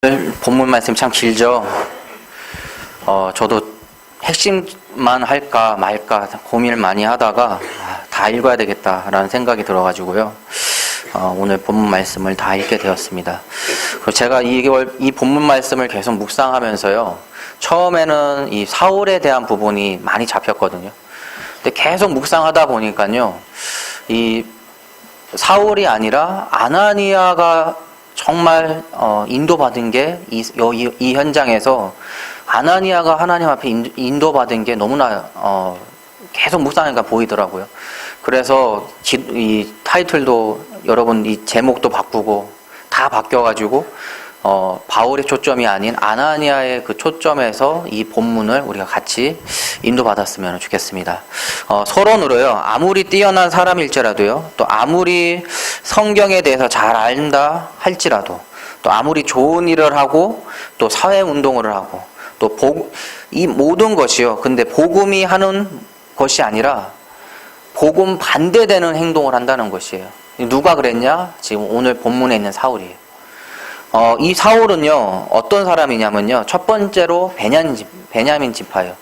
오늘 본문 말씀 참 길죠. 저도 핵심만 할까 말까 고민을 많이 하다가 다 읽어야 되겠다라는 생각이 들어가지고요. 오늘 본문 말씀을 다 읽게 되었습니다. 그리고 제가 이 본문 말씀을 계속 묵상하면서요. 처음에는 이 사울에 대한 부분이 많이 잡혔거든요. 근데 계속 묵상하다 보니까요. 이 사울이 아니라 아나니아가 정말 인도받은 게 이 현장에서 아나니아가 하나님 앞에 인도받은 게 너무나 계속 묵상하니까 보이더라고요. 그래서 이 타이틀도 여러분 이 제목도 바꾸고 다 바뀌어가지고 바울의 초점이 아닌 아나니아의 그 초점에서 이 본문을 우리가 같이 인도받았으면 좋겠습니다. 서론으로요. 아무리 뛰어난 사람일지라도요. 또 아무리 성경에 대해서 잘 안다 할지라도 또 아무리 좋은 일을 하고 또 사회운동을 하고 또 이 모든 것이요. 근데 복음이 하는 것이 아니라 복음 반대되는 행동을 한다는 것이에요. 누가 그랬냐? 지금 오늘 본문에 있는 사울이에요. 이 사울은요, 어떤 사람이냐면요, 첫 번째로 베냐민 지파예요.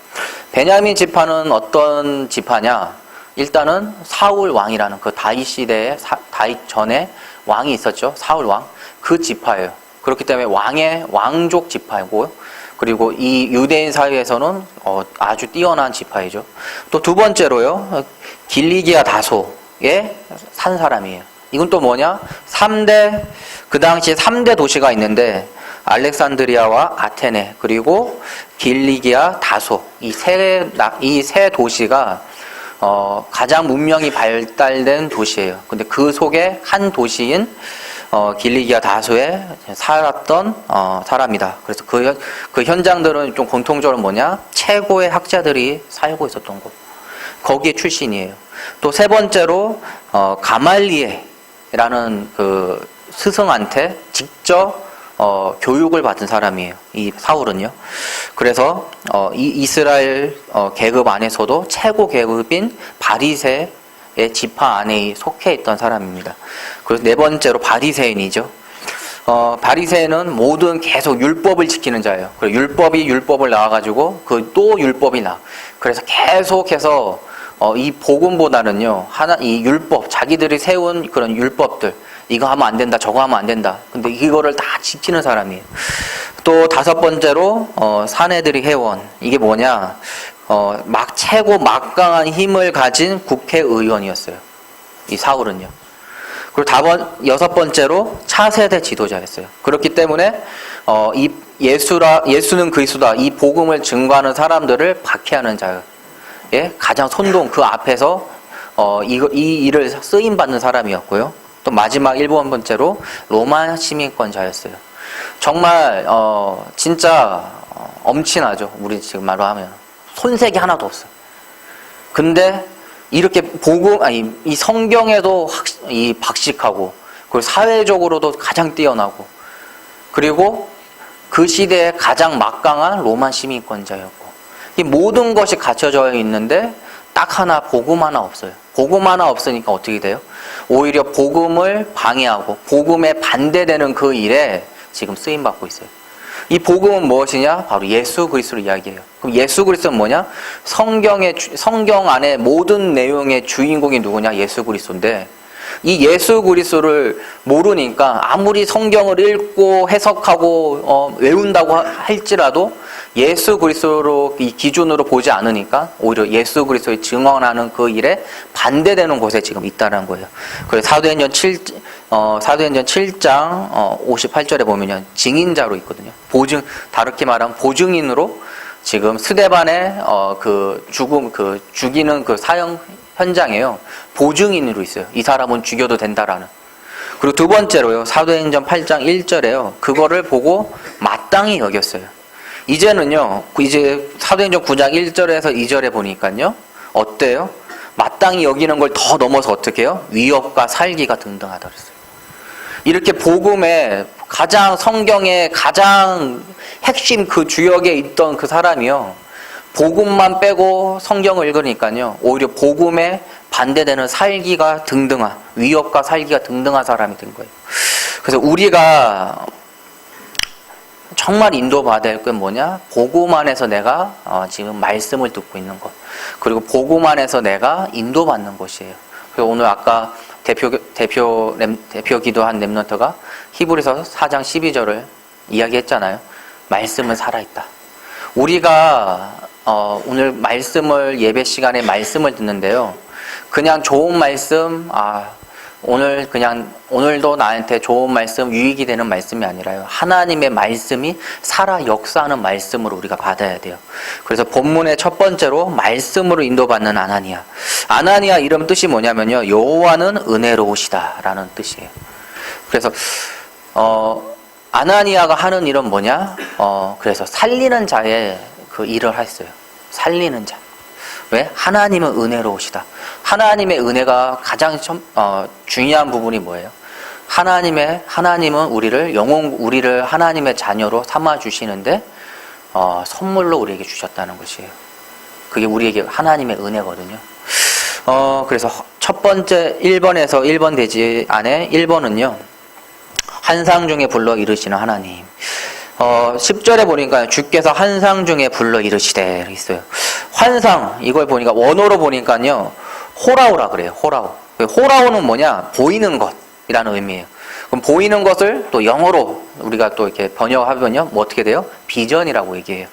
베냐민 지파는 어떤 지파냐? 일단은 사울 왕이라는 그 다윗 시대에, 다윗 전에 왕이 있었죠. 사울 왕. 그 지파예요. 그렇기 때문에 왕족 지파이고요. 그리고 이 유대인 사회에서는 아주 뛰어난 지파이죠. 또 두 번째로요, 길리기아 다소에 산 사람이에요. 이건 또 뭐냐? 그 당시에 3대 도시가 있는데, 알렉산드리아와 아테네, 그리고 길리기아 다소, 이 세 도시가, 가장 문명이 발달된 도시예요. 근데 그 속에 한 도시인, 길리기아 다소에 살았던, 사람이다. 그래서 그 현장들은 좀 공통적으로 뭐냐? 최고의 학자들이 살고 있었던 곳. 거기에 출신이에요. 또 세 번째로, 가말리엘이라는 그 스승한테 직접 교육을 받은 사람이에요. 이 사울은요. 그래서 이 이스라엘 계급 안에서도 최고 계급인 바리새의 지파 안에 속해 있던 사람입니다. 그리고 네 번째로 바리새인이죠. 바리새인은 모든 계속 율법을 지키는 자예요. 그리고 율법을 나와가지고 그 또 율법이 나. 그래서 계속해서 이 복음보다는요, 이 율법, 자기들이 세운 그런 율법들, 이거 하면 안 된다, 저거 하면 안 된다. 근데 이거를 다 지키는 사람이에요. 또 다섯 번째로, 사내들이 회원. 이게 뭐냐, 최고 막강한 힘을 가진 국회의원이었어요. 이 사울은요. 그리고 여섯 번째로 차세대 지도자였어요. 그렇기 때문에, 이 예수는 그리스도다. 이 복음을 증거하는 사람들을 박해하는 자예요. 예? 가장 그 앞에서, 이 일을 쓰임받는 사람이었고요. 또 마지막 7번째로 로마 시민권자였어요. 정말, 진짜, 엄친하죠. 우리 지금 말로 하면. 손색이 하나도 없어요. 근데, 이렇게 이 성경에도 박식하고, 그리고 사회적으로도 가장 뛰어나고, 그리고 그 시대에 가장 막강한 로마 시민권자였고, 이 모든 것이 갖춰져 있는데 딱 하나 복음 하나 없어요. 복음 하나 없으니까 어떻게 돼요? 오히려 복음을 방해하고 복음에 반대되는 그 일에 지금 쓰임받고 있어요. 이 복음은 무엇이냐? 바로 예수 그리스도를 이야기해요. 그럼 예수 그리스도는 뭐냐? 성경 안에 모든 내용의 주인공이 누구냐? 예수 그리스도인데, 이 예수 그리스도를 모르니까 아무리 성경을 읽고 해석하고 외운다고 할지라도 예수 그리스도로 이 기준으로 보지 않으니까 오히려 예수 그리스도의 증언하는 그 일에 반대되는 곳에 지금 있다는 거예요. 그래서 사도행전 7장 58절에 보면요, 증인자로 있거든요. 다르게 말하면 보증인으로 지금 스데반의 죽이는 그 사형 현장에요, 보증인으로 있어요. 이 사람은 죽여도 된다라는. 그리고 두 번째로요, 사도행전 8장 1절에요, 그거를 보고 마땅히 여겼어요. 이제는요, 이제 사도행전 9장 1절에서 2절에 보니까요, 어때요? 마땅히 여기는 걸 더 넘어서 어떻게 해요? 위협과 살기가 등등하다 그랬어요. 이렇게 복음의 성경의 가장 핵심 그 주역에 있던 그 사람이요, 복음만 빼고 성경을 읽으니까요, 오히려 복음에 반대되는 위협과 살기가 등등한 사람이 된 거예요. 그래서 우리가 정말 인도받아야 할 건 뭐냐? 보고만 해서 내가 지금 말씀을 듣고 있는 것. 그리고 보고만 해서 내가 인도받는 것이에요. 그리고 오늘 아까 대표 기도한 렘넌트가 히브리서 4장 12절을 이야기했잖아요. 말씀은 살아있다. 우리가 오늘 말씀을 예배 시간에 말씀을 듣는데요. 그냥 좋은 말씀, 오늘도 나한테 좋은 말씀, 유익이 되는 말씀이 아니라요. 하나님의 말씀이 살아 역사하는 말씀으로 우리가 받아야 돼요. 그래서 본문의 첫 번째로 말씀으로 인도받는 아나니아. 아나니아 이름 뜻이 뭐냐면요. 여호와는 은혜로우시다라는 뜻이에요. 그래서 아나니아가 하는 일은 뭐냐? 그래서 살리는 자의 그 일을 했어요. 살리는 자. 왜? 하나님은 은혜로우시다. 하나님의 은혜가 가장 중요한 부분이 뭐예요? 하나님은 우리를 하나님의 자녀로 삼아 주시는데 선물로 우리에게 주셨다는 것이에요. 그게 우리에게 하나님의 은혜거든요. 그래서 첫 번째 1번에서 1번 대지 안에 1번은요. 한상 중에 불러 이르시는 하나님. 10절에 보니까 주께서 한상 중에 불러 이르시되 있어요. 환상 이걸 보니까 원어로 보니까요. 호라오라 그래요. 호라오는 뭐냐? 보이는 것이라는 의미예요. 그럼 보이는 것을 또 영어로 우리가 또 이렇게 번역하면요. 뭐 어떻게 돼요? 비전이라고 얘기해요.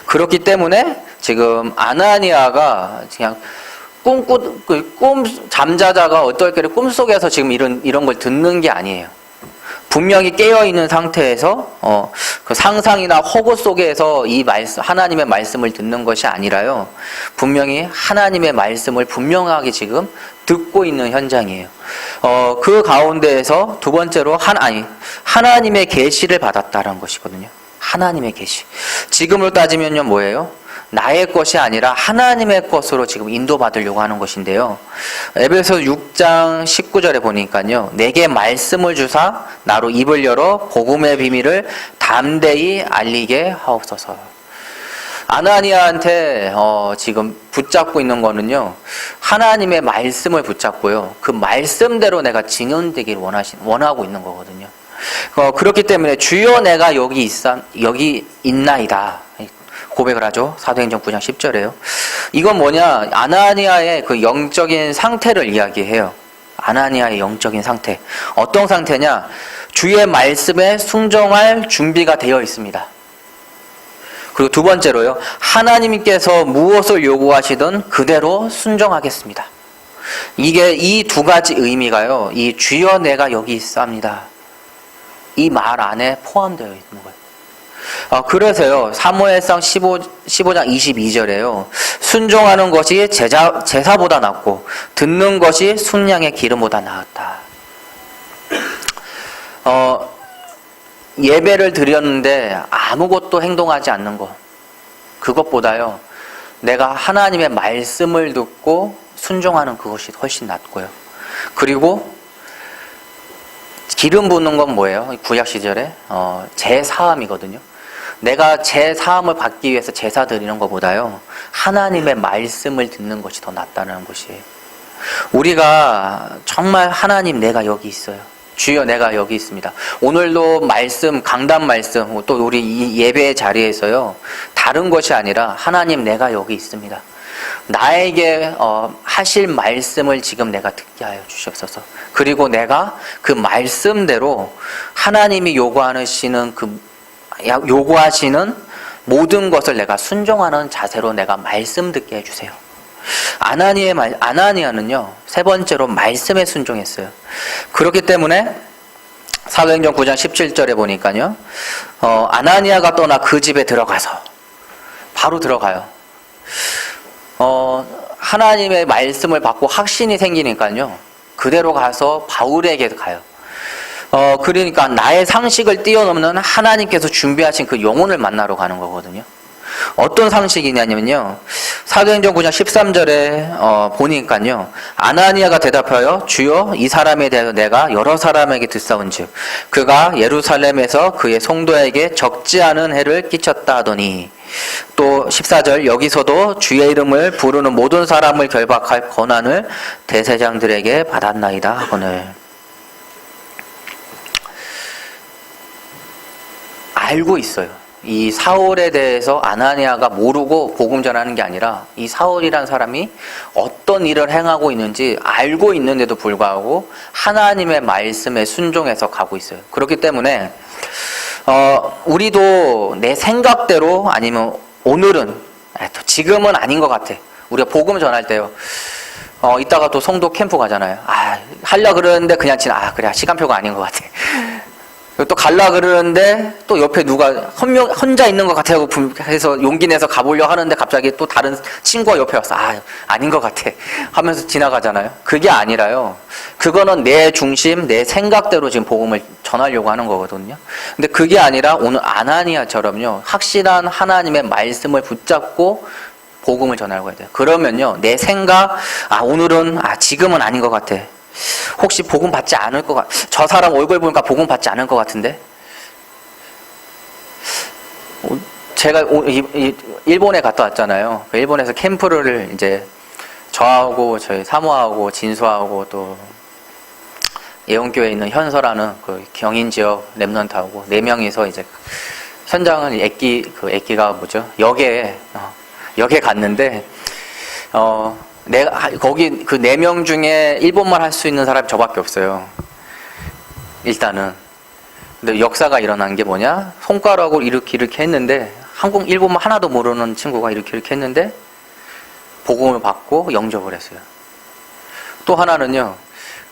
그렇기 때문에 지금 아나니아가 그냥 잠자다가 어떨 때를 꿈속에서 지금 이런 걸 듣는 게 아니에요. 분명히 깨어있는 상태에서 그 상상이나 허구 속에서 하나님의 말씀을 듣는 것이 아니라요. 분명히 하나님의 말씀을 분명하게 지금 듣고 있는 현장이에요. 그 가운데에서 두 번째로 하나님의 계시를 받았다는 것이거든요. 하나님의 계시. 지금으로 따지면요 뭐예요? 나의 것이 아니라 하나님의 것으로 지금 인도받으려고 하는 것인데요. 에베소 6장 19절에 보니까요. 내게 말씀을 주사 나로 입을 열어 복음의 비밀을 담대히 알리게 하옵소서. 아나니아한테 지금 붙잡고 있는 거는요. 하나님의 말씀을 붙잡고요. 그 말씀대로 내가 진행되길 원하고 있는 거거든요. 그렇기 때문에 주여 내가 여기 있나이다. 고백을 하죠. 사도행전 9장 10절에요. 이건 뭐냐? 아나니아의 그 영적인 상태를 이야기해요. 아나니아의 영적인 상태. 어떤 상태냐? 주의 말씀에 순종할 준비가 되어 있습니다. 그리고 두 번째로요. 하나님께서 무엇을 요구하시든 그대로 순종하겠습니다. 이게 이 두 가지 의미가요. 이 주여 내가 여기 있습니다. 이 말 안에 포함되어 있는 거예요. 그래서요, 사무엘상 15장 22절에요. 순종하는 것이 제사보다 낫고, 듣는 것이 순양의 기름보다 나았다. 예배를 드렸는데 아무것도 행동하지 않는 것. 그것보다요, 내가 하나님의 말씀을 듣고 순종하는 그것이 훨씬 낫고요. 그리고, 기름 붓는 건 뭐예요? 구약 시절에 제사함이거든요. 내가 제사함을 받기 위해서 제사 드리는 것보다요. 하나님의 말씀을 듣는 것이 더 낫다는 것이에요. 우리가 정말 하나님 내가 여기 있어요. 주여 내가 여기 있습니다. 오늘도 말씀, 강단 말씀, 또 우리 이 예배의 자리에서요. 다른 것이 아니라 하나님 내가 여기 있습니다. 나에게 하실 말씀을 지금 내가 듣게 하여 주시옵소서. 그리고 내가 그 말씀대로 하나님이 요구하시는 모든 것을 내가 순종하는 자세로 내가 말씀 듣게 해주세요. 아나니아는요, 세 번째로 말씀에 순종했어요. 그렇기 때문에 사도행전 9장 17절에 보니까요, 아나니아가 떠나 그 집에 들어가서 바로 들어가요. 하나님의 말씀을 받고 확신이 생기니까요, 그대로 가서 바울에게 가요. 그러니까 나의 상식을 뛰어넘는 하나님께서 준비하신 그 영혼을 만나러 가는 거거든요. 어떤 상식이냐면요. 사도행전 9장 13절에 보니까요. 아나니아가 대답하여 주여 이 사람에 대해서 내가 여러 사람에게 듣사온즉 그가 예루살렘에서 그의 성도에게 적지 않은 해를 끼쳤다 하더니 또 14절 여기서도 주의 이름을 부르는 모든 사람을 결박할 권한을 대제사장들에게 받았나이다 하거늘. 알고 있어요. 이 사울에 대해서 아나니아가 모르고 복음 전하는 게 아니라 이 사울이란 사람이 어떤 일을 행하고 있는지 알고 있는데도 불구하고 하나님의 말씀에 순종해서 가고 있어요. 그렇기 때문에 우리도 내 생각대로 아니면 오늘은 지금은 아닌 것 같아. 우리가 복음 전할 때요. 이따가 또 성도 캠프 가잖아요. 하려 그러는데 그냥 그래 시간표가 아닌 것 같아. 또 갈라 그러는데 또 옆에 누가 혼자 있는 것 같아요. 해서 용기 내서 가보려 하는데 갑자기 또 다른 친구가 옆에 와서 아닌 것 같아 하면서 지나가잖아요. 그게 아니라요. 그거는 내 중심, 내 생각대로 지금 복음을 전하려고 하는 거거든요. 근데 그게 아니라 오늘 아나니아처럼요. 확실한 하나님의 말씀을 붙잡고 복음을 전하려고 해야 돼요. 그러면요. 내 생각, 오늘은 지금은 아닌 것 같아. 혹시 복음 받지 않을 것 저 사람 얼굴 보니까 복음 받지 않을 것 같은데? 제가 일본에 갔다 왔잖아요. 일본에서 캠프를 이제 저하고 저희 사모하고 진수하고 또 예원교회에 있는 현서라는 그 경인 지역 랩런트하고 4명이서 이제 현장을 액기가 뭐죠? 역에 갔는데 내가 거기 그 4명 중에 일본말 할 수 있는 사람이 저밖에 없어요. 일단은. 근데 역사가 일어난 게 뭐냐? 손가락으로 이렇게 했는데 일본말 하나도 모르는 친구가 이렇게 했는데 복음을 받고 영접을 했어요. 또 하나는요.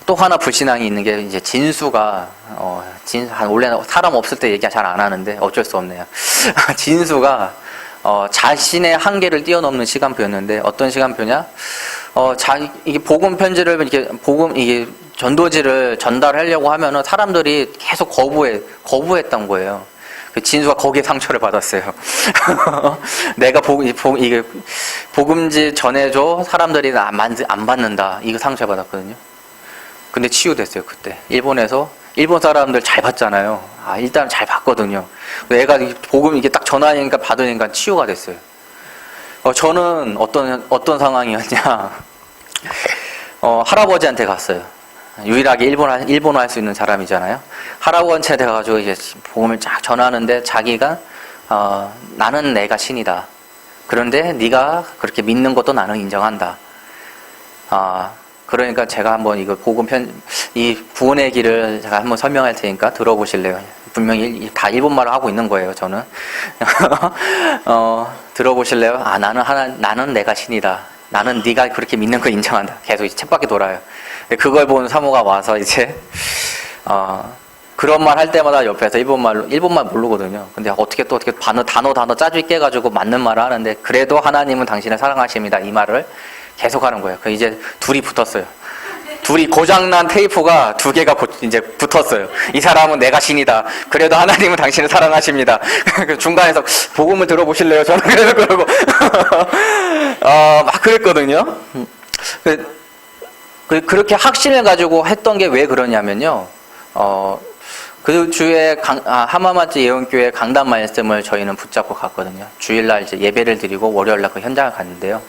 또 하나 불신앙이 있는 게 이제 진수가 원래 사람 없을 때 얘기 잘 안 하는데 어쩔 수 없네요. 진수가 자신의 한계를 뛰어넘는 시간표였는데 어떤 시간표냐? 이게 복음 편지를 이게 전도지를 전달하려고 하면은 사람들이 계속 거부했던 거예요. 그 진수가 거기에 상처를 받았어요. 내가 이게 복음지 전해줘 사람들이 안 받는다. 이거 상처를 받았거든요. 근데 치유됐어요 그때. 일본 사람들 잘 받잖아요. 일단 잘 받거든요. 애가 복음 이게 딱 전하니까 받으니까 치유가 됐어요. 저는 어떤 상황이었냐? 할아버지한테 갔어요. 유일하게 일본어 할 수 있는 사람이잖아요. 할아버지한테 가가지고 이제 복음을 쫙 전하는데 자기가 나는 내가 신이다. 그런데 네가 그렇게 믿는 것도 나는 인정한다. 그러니까 제가 한번 이거 이 구원의 길을 제가 한번 설명할 테니까 들어보실래요? 분명히 다 일본말을 하고 있는 거예요, 저는. 들어보실래요? 나는 내가 신이다. 나는 네가 그렇게 믿는 거 인정한다. 계속 쳇바퀴 돌아요. 그걸 본 사모가 와서 이제, 그런 말 할 때마다 옆에서 일본말 모르거든요. 근데 어떻게 단어 짜주기 깨가지고 맞는 말을 하는데, 그래도 하나님은 당신을 사랑하십니다. 이 말을 계속 하는 거예요. 이제 둘이 붙었어요. 둘이 고장난 테이프가 2개가 이제 붙었어요. 이 사람은 내가 신이다. 그래도 하나님은 당신을 사랑하십니다. 중간에서 복음을 들어보실래요? 저는 그래서 그러고 막 그랬거든요. 그렇게 확신을 가지고 했던 게 왜 그러냐면요. 그 주에 하마마트 예원교회 강단 말씀을 저희는 붙잡고 갔거든요. 주일날 이제 예배를 드리고 월요일날 그 현장을 갔는데요.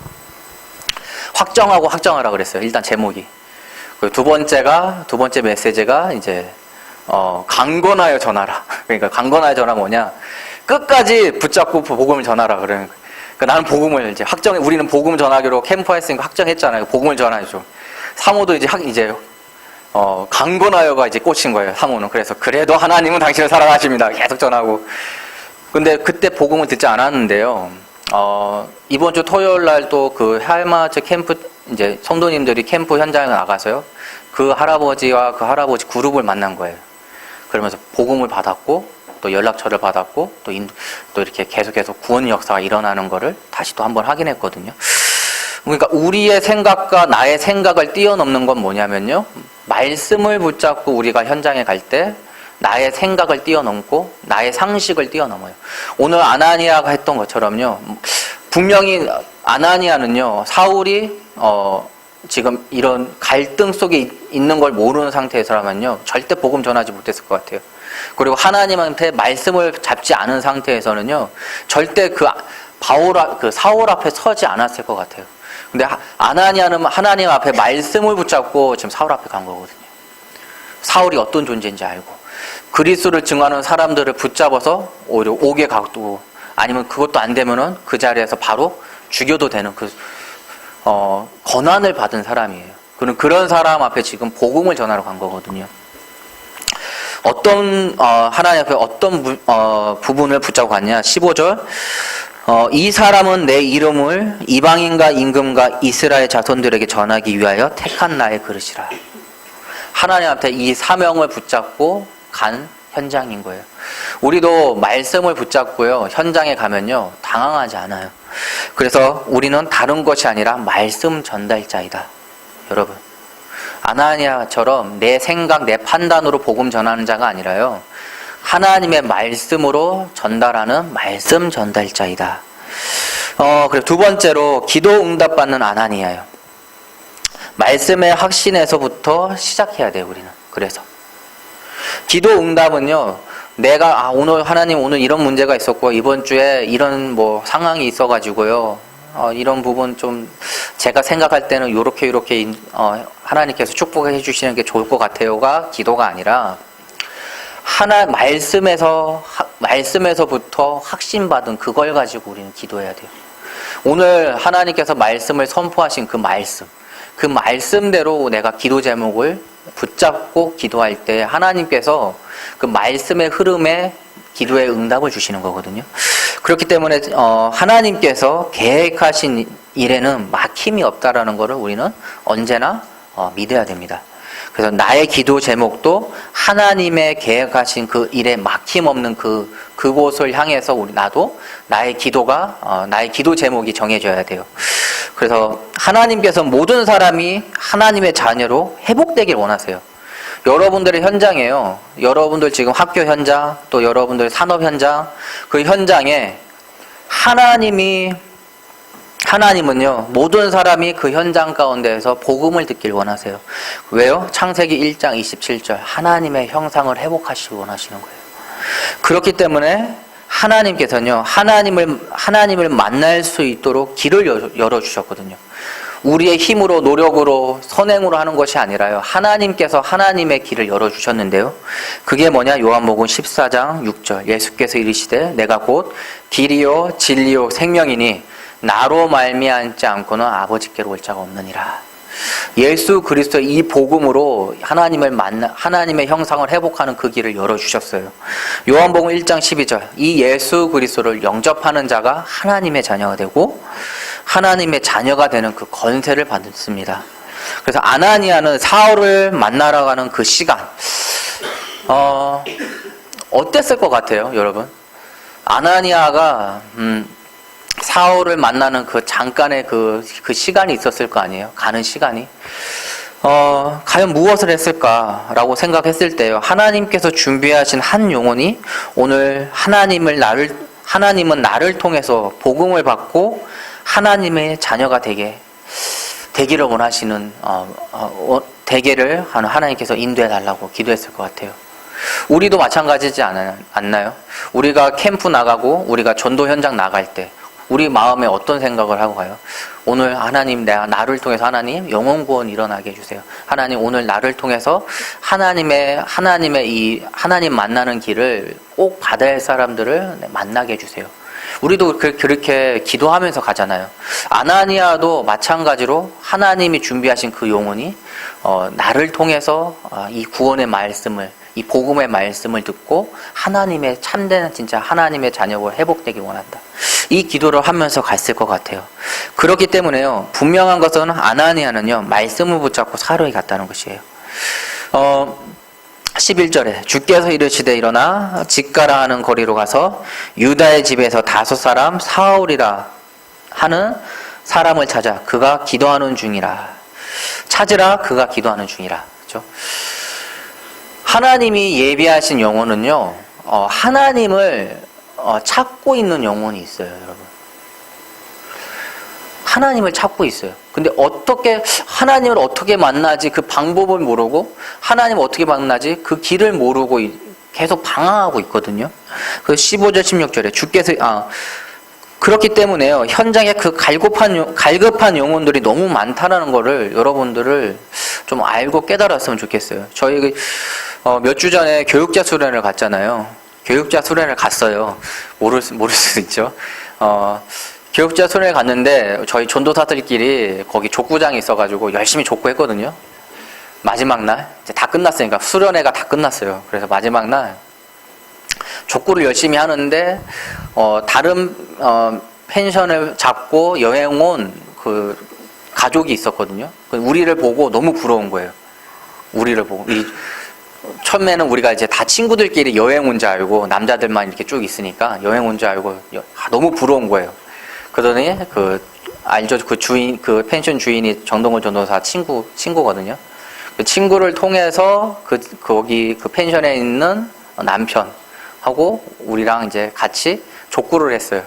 확정하라 그랬어요. 일단 제목이. 두 번째 메시지가 이제 강건하여 전하라. 그러니까 강건하여 전하 뭐냐? 끝까지 붙잡고 복음을 전하라. 그러니까 나는 복음을 이제 우리는 복음 전하기로 캠프 했으니까 확정했잖아요. 복음을 전하죠. 사모도 이제 강건하여가 이제 꽂힌 거예요. 사모는. 그래서 그래도 하나님은 당신을 사랑하십니다. 계속 전하고. 근데 그때 복음을 듣지 않았는데요. 이번 주 토요일 날 또 그 할마트 캠프 이제 성도님들이 캠프 현장에 나가서요. 그 할아버지와 그 할아버지 그룹을 만난 거예요. 그러면서 복음을 받았고 또 연락처를 받았고 또 이렇게 계속해서 구원 역사가 일어나는 거를 다시 또 한번 확인했거든요. 그러니까 우리의 생각과 나의 생각을 뛰어넘는 건 뭐냐면요. 말씀을 붙잡고 우리가 현장에 갈 때 나의 생각을 뛰어넘고 나의 상식을 뛰어넘어요. 오늘 아나니아가 했던 것처럼요. 분명히 아나니아는요. 사울이 지금 이런 갈등 속에 있는 걸 모르는 상태에서라면요. 절대 복음 전하지 못했을 것 같아요. 그리고 하나님한테 말씀을 잡지 않은 상태에서는요. 절대 그 사울 앞에 서지 않았을 것 같아요. 근데 아나니아는 하나님 앞에 말씀을 붙잡고 지금 사울 앞에 간 거거든요. 사울이 어떤 존재인지 알고. 그리스도를 증언하는 사람들을 붙잡아서 오히려 옥에 가두고, 아니면 그것도 안 되면은 그 자리에서 바로 죽여도 되는 권한을 받은 사람이에요. 그런 사람 앞에 지금 복음을 전하러 간 거거든요. 하나님 앞에 어떤 부분을 붙잡고 갔냐? 15절. 이 사람은 내 이름을 이방인과 임금과 이스라엘 자손들에게 전하기 위하여 택한 나의 그릇이라. 하나님 앞에 이 사명을 붙잡고 간 현장인 거예요. 우리도 말씀을 붙잡고요, 현장에 가면요, 당황하지 않아요. 그래서 우리는 다른 것이 아니라 말씀 전달자이다. 여러분, 아나니아처럼 내 생각, 내 판단으로 복음 전하는 자가 아니라요, 하나님의 말씀으로 전달하는 말씀 전달자이다. 그리고 두 번째로 기도 응답 받는 아나니아예요. 말씀의 확신에서부터 시작해야 돼요, 우리는. 그래서 기도 응답은요, 내가 오늘 하나님 오늘 이런 문제가 있었고 이번 주에 이런 상황이 있어가지고요, 이런 부분 좀 제가 생각할 때는 요렇게 하나님께서 축복해 주시는 게 좋을 것 같아요가 기도가 아니라, 말씀에서부터 확신받은 그걸 가지고 우리는 기도해야 돼요. 오늘 하나님께서 말씀을 선포하신 그 말씀대로 내가 기도 제목을 붙잡고 기도할 때 하나님께서 그 말씀의 흐름에 기도의 응답을 주시는 거거든요. 그렇기 때문에 하나님께서 계획하신 일에는 막힘이 없다라는 것을 우리는 언제나 믿어야 됩니다. 그래서 나의 기도 제목도 하나님의 계획하신 그 일에 막힘 없는 그곳을 향해서 나도 나의 기도 제목이 정해져야 돼요. 그래서 하나님께서 모든 사람이 하나님의 자녀로 회복되길 원하세요. 여러분들의 현장에요, 여러분들 지금 학교 현장, 또 여러분들 산업 현장, 그 현장에 하나님은요, 모든 사람이 그 현장 가운데에서 복음을 듣길 원하세요. 왜요? 창세기 1장 27절 하나님의 형상을 회복하시길 원하시는 거예요. 그렇기 때문에 하나님께서는요, 하나님을 만날 수 있도록 길을 열어주셨거든요. 우리의 힘으로, 노력으로, 선행으로 하는 것이 아니라요, 하나님께서 하나님의 길을 열어주셨는데요. 그게 뭐냐? 요한복음 14장 6절 예수께서 이르시되 내가 곧 길이요 진리요 생명이니 나로 말미암지 않고는 아버지께로 올 자가 없느니라. 예수 그리스도의 이 복음으로 하나님의 형상을 회복하는 그 길을 열어주셨어요. 요한복음 1장 12절 이 예수 그리스도를 영접하는 자가 하나님의 자녀가 되고 하나님의 자녀가 되는 그 권세를 받습니다. 그래서 아나니아는 사울을 만나러 가는 그 시간 어땠을 것 같아요, 여러분? 아나니아가 사울을 만나는 그 잠깐의 그 시간이 있었을 거 아니에요? 가는 시간이. 과연 무엇을 했을까라고 생각했을 때요, 하나님께서 준비하신 한 영혼이 오늘 하나님은 나를 통해서 복음을 받고 하나님의 자녀가 되기를 원하시는, 되기를 하나님께서 인도해 달라고 기도했을 것 같아요. 우리도 마찬가지지 않나요? 우리가 캠프 나가고 우리가 전도 현장 나갈 때 우리 마음에 어떤 생각을 하고 가요? 오늘 하나님, 나를 통해서 하나님 영혼 구원 일어나게 해주세요. 하나님 오늘 나를 통해서 하나님 만나는 길을 꼭 받아야 할 사람들을 만나게 해주세요. 우리도 그렇게 기도하면서 가잖아요. 아나니아도 마찬가지로 하나님이 준비하신 그 영혼이 나를 통해서 이 구원의 말씀을, 이 복음의 말씀을 듣고 하나님의 참된 진짜 하나님의 자녀가 회복되기 원한다. 이 기도를 하면서 갔을 것 같아요. 그렇기 때문에요, 분명한 것은 아나니아는요, 말씀을 붙잡고 사로에 갔다는 것이에요. 11절에 주께서 이르시되 일어나 직가라 하는 거리로 가서 유다의 집에서 5사람 사울이라 하는 사람을 찾아 그가 기도하는 중이라. 찾으라, 그가 기도하는 중이라. 그렇죠? 하나님이 예비하신 영혼은요, 하나님을 찾고 있는 영혼이 있어요, 여러분. 하나님을 찾고 있어요. 근데 하나님을 어떻게 만나지 그 방법을 모르고, 하나님을 어떻게 만나지 그 길을 모르고 계속 방황하고 있거든요. 그 15절 16절에 주께서 그렇기 때문에요, 현장에 그 갈급한 영혼들이 너무 많다라는 거를 여러분들을 좀 알고 깨달았으면 좋겠어요. 저희 몇 주 전에 교육자 수련을 갔잖아요. 교육자 수련을 갔어요. 모를 수도 있죠. 교육자 수련을 갔는데 저희 전도사들끼리 거기 족구장이 있어가지고 열심히 족구했거든요. 마지막 날 이제 다 끝났으니까 수련회가 다 끝났어요. 그래서 마지막 날 족구를 열심히 하는데 다른 펜션을 잡고 여행 온 그 가족이 있었거든요. 우리를 보고 너무 부러운 거예요. 우리를 보고 처음에는 우리가 이제 다 친구들끼리 여행 온 줄 알고 남자들만 이렇게 쭉 있으니까 여행 온 줄 알고 너무 부러운 거예요. 그러더니 알죠? 그 주인, 그 펜션 주인이 정동원 전도사 친구거든요. 그 친구를 통해서 거기 그 펜션에 있는 남편하고 우리랑 이제 같이 족구를 했어요.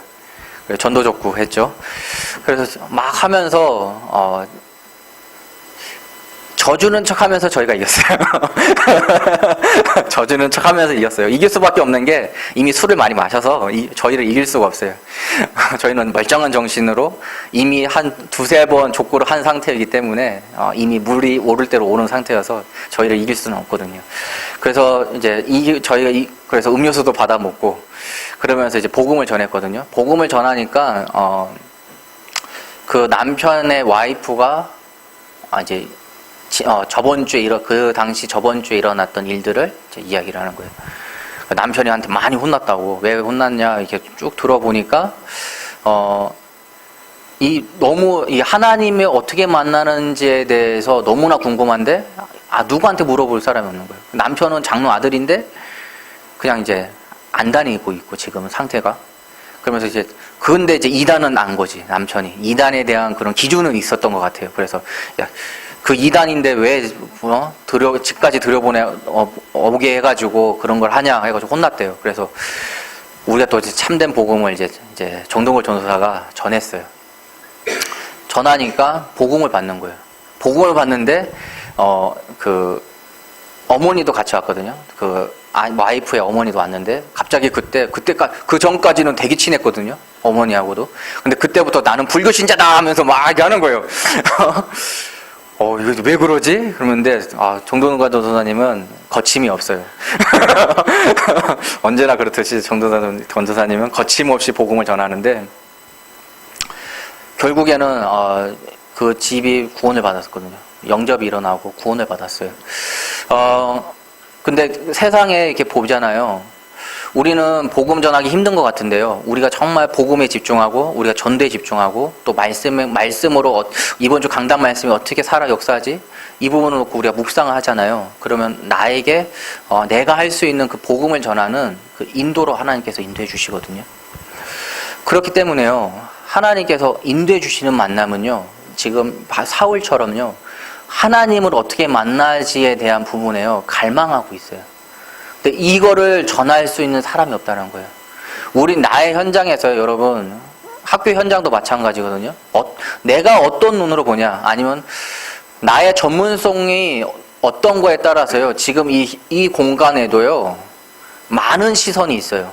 전도 족구 했죠. 그래서 막 하면서 져주는 척 하면서 저희가 이겼어요. 져주는 척 하면서 이겼어요. 이길 수밖에 없는 게 이미 술을 많이 마셔서 저희를 이길 수가 없어요. 저희는 멀쩡한 정신으로 이미 한 두세 번 족구를 한 상태이기 때문에 이미 물이 오를 대로 오는 상태여서 저희를 이길 수는 없거든요. 그래서 이제 저희가 그래서 음료수도 받아 먹고 그러면서 이제 복음을 전했거든요. 복음을 전하니까 그 남편의 와이프가 이제 저번 주에 그 당시 저번 주에 일어났던 일들을 이제 이야기를 하는 거예요. 남편이한테 많이 혼났다고. 왜 혼났냐 이렇게 쭉 들어보니까 너무 이 하나님이 어떻게 만나는지에 대해서 너무나 궁금한데 누구한테 물어볼 사람이 없는 거예요. 남편은 장로 아들인데 그냥 이제 안 다니고 있고 지금은 상태가. 그러면서 이제 근데 이제 이단은 안 거지. 남편이 이단에 대한 그런 기준은 있었던 것 같아요. 그래서 그 이단인데 왜 집까지 오게 해가지고 그런 걸 하냐 해가지고 혼났대요. 그래서 우리가 또 참된 복음을 이제 정동걸 전도사가 전했어요. 전하니까 복음을 받는 거예요. 복음을 받는데 그 어머니도 같이 왔거든요. 와이프의 어머니도 왔는데 갑자기 그 전까지는 되게 친했거든요. 어머니하고도. 근데 그때부터 나는 불교 신자다 하면서 막 이렇게 하는 거예요. 이거 왜 그러지? 그러는데 정동관 전도사님은 거침이 없어요. 언제나 그렇듯이 전도사님은 거침없이 복음을 전하는데 결국에는 그 집이 구원을 받았거든요. 영접이 일어나고 구원을 받았어요. 근데 세상에 이렇게 보잖아요. 우리는 복음 전하기 힘든 것 같은데요. 우리가 정말 복음에 집중하고 우리가 전도에 집중하고 또 말씀으로 이번 주 강단 말씀이 어떻게 살아 역사하지? 이 부분을 놓고 우리가 묵상을 하잖아요. 그러면 나에게 내가 할 수 있는 그 복음을 전하는 그 인도로 하나님께서 인도해 주시거든요. 그렇기 때문에요. 하나님께서 인도해 주시는 만남은요. 지금 사울처럼요. 하나님을 어떻게 만나지에 대한 부분에요. 갈망하고 있어요. 근데 이거를 전할 수 있는 사람이 없다는 거예요. 우리 나의 현장에서 여러분 학교 현장도 마찬가지거든요. 내가 어떤 눈으로 보냐 아니면 나의 전문성이 어떤 거에 따라서요. 지금 이 공간에도요. 많은 시선이 있어요.